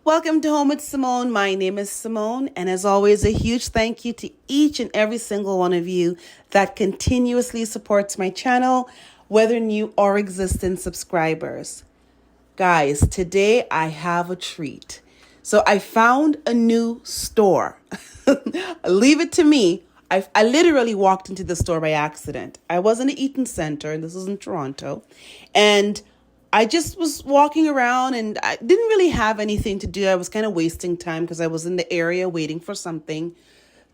Welcome to Home with Simone. My name is Simone, and as always, a huge thank you to each and every single one of you that continuously supports my channel, whether new or existing subscribers. Guys, today I have a treat. So I found a new store. Leave it to me. I literally walked into the store by accident. I was in the Eaton Center, and this is in Toronto, and I just was walking around and I didn't really have anything to do. I was kind of wasting time because I was in the area waiting for something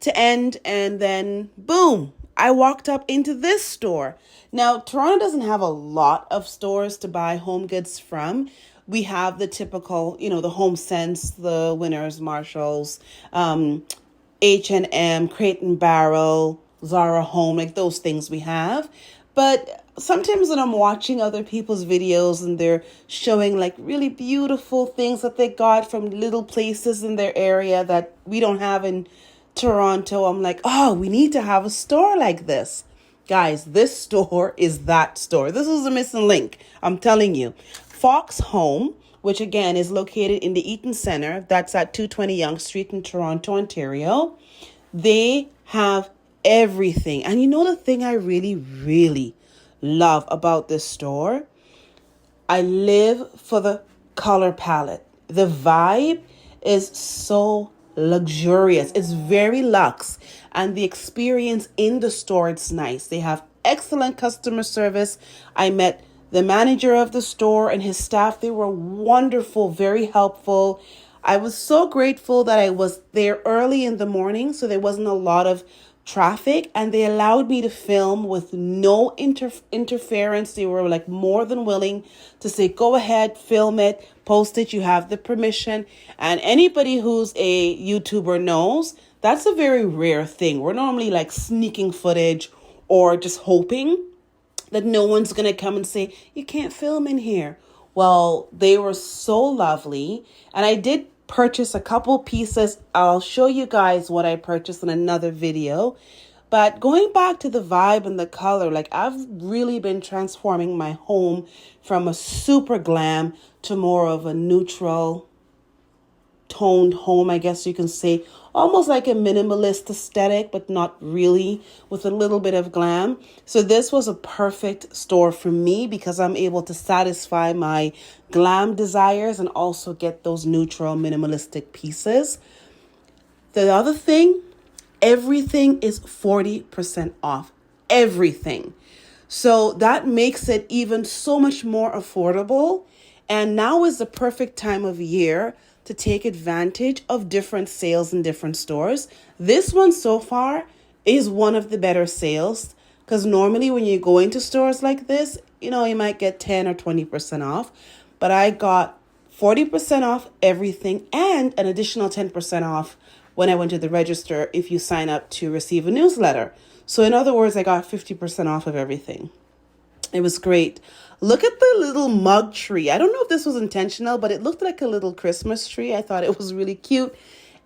to end. And then, boom, I walked up into this store. Now, Toronto doesn't have a lot of stores to buy home goods from. We have the typical, the Home Sense, the Winners, Marshalls, H&M, Crate and Barrel, Zara Home, like those things we have. But sometimes when I'm watching other people's videos and they're showing like really beautiful things that they got from little places in their area that we don't have in Toronto, I'm like, oh, we need to have a store like this. Guys, this store is that store. This is a missing link. I'm telling you. Fox Home, which again is located in the Eaton Center. That's at 220 Yonge Street in Toronto, Ontario. They have everything. And you know the thing I really, really love about this store? I live for the color palette. The vibe is so luxurious. It's very luxe. And the experience in the store, it's nice. They have excellent customer service. I met the manager of the store and his staff. They were wonderful, very helpful. I was so grateful that I was there early in the morning, so there wasn't a lot of traffic, and they allowed me to film with no interference. They were like more than willing to say, go ahead, film it, post it, you have the permission. And anybody who's a YouTuber knows that's a very rare thing. We're normally like sneaking footage or just hoping that no one's going to come and say, you can't film in here. Well, they were so lovely. And I did purchase a couple pieces. I'll show you guys what I purchased in another video. But going back to the vibe and the color, like I've really been transforming my home from a super glam to more of a neutral toned home, I guess you can say, almost like a minimalist aesthetic, but not really, with a little bit of glam. So this was a perfect store for me because I'm able to satisfy my glam desires and also get those neutral minimalistic pieces. The other thing, everything is 40% off. Everything. So that makes it even so much more affordable. And now is the perfect time of year to take advantage of different sales in different stores. This one so far is one of the better sales because normally when you go into stores like this, you might get 10 or 20% off. But I got 40% off everything and an additional 10% off when I went to the register if you sign up to receive a newsletter. So in other words, I got 50% off of everything. It was great. Look at the little mug tree. I don't know if this was intentional, but it looked like a little Christmas tree. I thought it was really cute.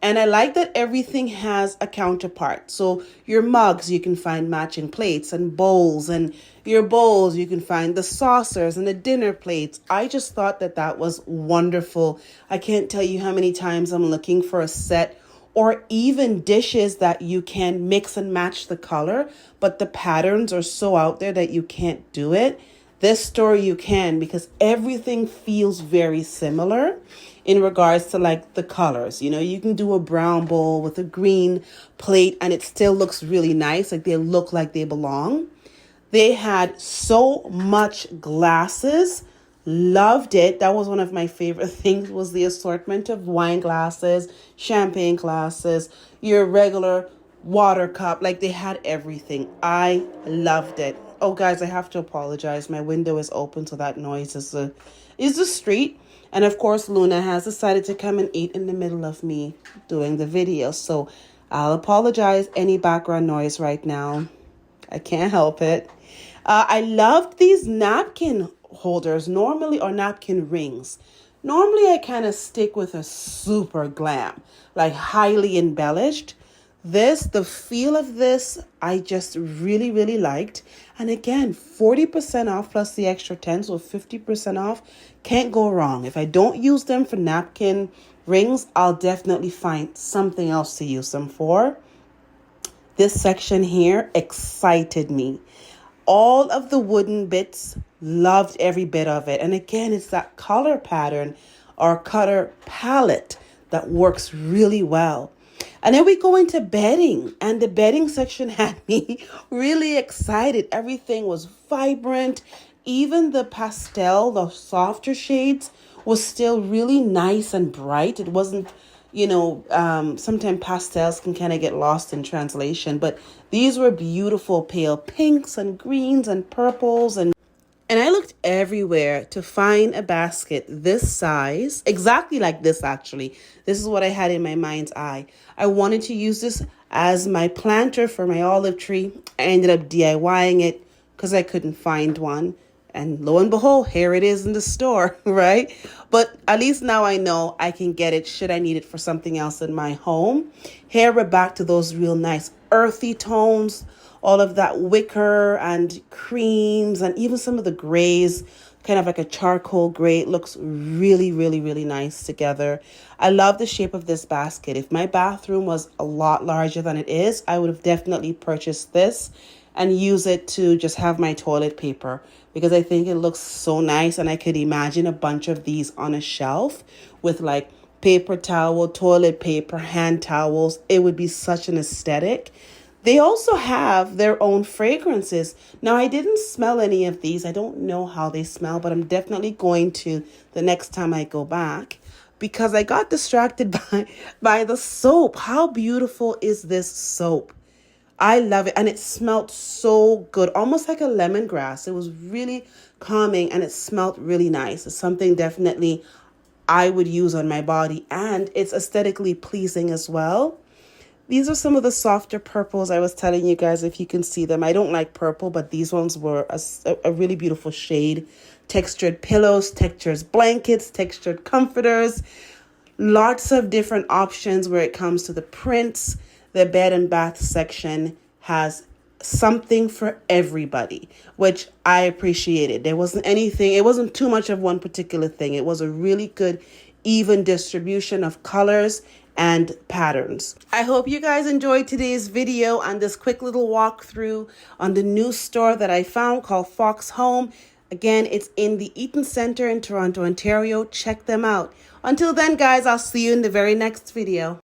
And I like that everything has a counterpart. So your mugs, you can find matching plates and bowls. And your bowls, you can find the saucers and the dinner plates. I just thought that was wonderful. I can't tell you how many times I'm looking for a set or even dishes that you can mix and match the color, but the patterns are so out there that you can't do it. This store you can because everything feels very similar in regards to like the colors. You can do a brown bowl with a green plate and it still looks really nice. Like they look like they belong. They had so much glasses. Loved it. That was one of my favorite things was the assortment of wine glasses, champagne glasses, your regular water cup. Like they had everything. I loved it. Oh, guys, I have to apologize. My window is open, so that noise is the street. And of course, Luna has decided to come and eat in the middle of me doing the video. So I'll apologize any background noise right now. I can't help it. I loved these napkin holders normally, or napkin rings. Normally, I kind of stick with a super glam, like highly embellished. The feel of this, I just really, really liked. And again, 40% off plus the extra 10, so 50% off. Can't go wrong. If I don't use them for napkin rings, I'll definitely find something else to use them for. This section here excited me. All of the wooden bits, loved every bit of it. And again, it's that color pattern or color palette that works really well. And then we go into bedding, and the bedding section had me really excited. Everything was vibrant. Even the pastel, the softer shades, was still really nice and bright. It wasn't, sometimes pastels can kind of get lost in translation, but these were beautiful pale pinks and greens and purples, and I looked everywhere to find a basket this size, exactly like this actually. This is what I had in my mind's eye. I wanted to use this as my planter for my olive tree. I ended up DIYing it because I couldn't find one. And lo and behold, here it is in the store, right? But at least now I know I can get it should I need it for something else in my home. Here we're back to those real nice earthy tones, all of that wicker and creams and even some of the grays, kind of like a charcoal gray. It looks really, really, really nice together. I love the shape of this basket. If my bathroom was a lot larger than it is, I would have definitely purchased this and use it to just have my toilet paper, because I think it looks so nice. And I could imagine a bunch of these on a shelf with like paper towel, toilet paper, hand towels. It would be such an aesthetic. They also have their own fragrances. Now, I didn't smell any of these. I don't know how they smell, but I'm definitely going to the next time I go back, because I got distracted by the soap. How beautiful is this soap? I love it. And it smelled so good, almost like a lemongrass. It was really calming and it smelled really nice. It's something definitely I would use on my body, and it's aesthetically pleasing as well. These are some of the softer purples I was telling you guys, if you can see them. I don't like purple, but these ones were a really beautiful shade. Textured pillows, textured blankets, textured comforters. Lots of different options where it comes to the prints. The bed and bath section has something for everybody, which I appreciated. There wasn't anything, it wasn't too much of one particular thing. It was a really good, even distribution of colors and patterns. I hope you guys enjoyed today's video and this quick little walkthrough on the new store that I found called Fox Home. Again, it's in the Eaton Center in Toronto, Ontario. Check them out. Until then, guys, I'll see you in the very next video.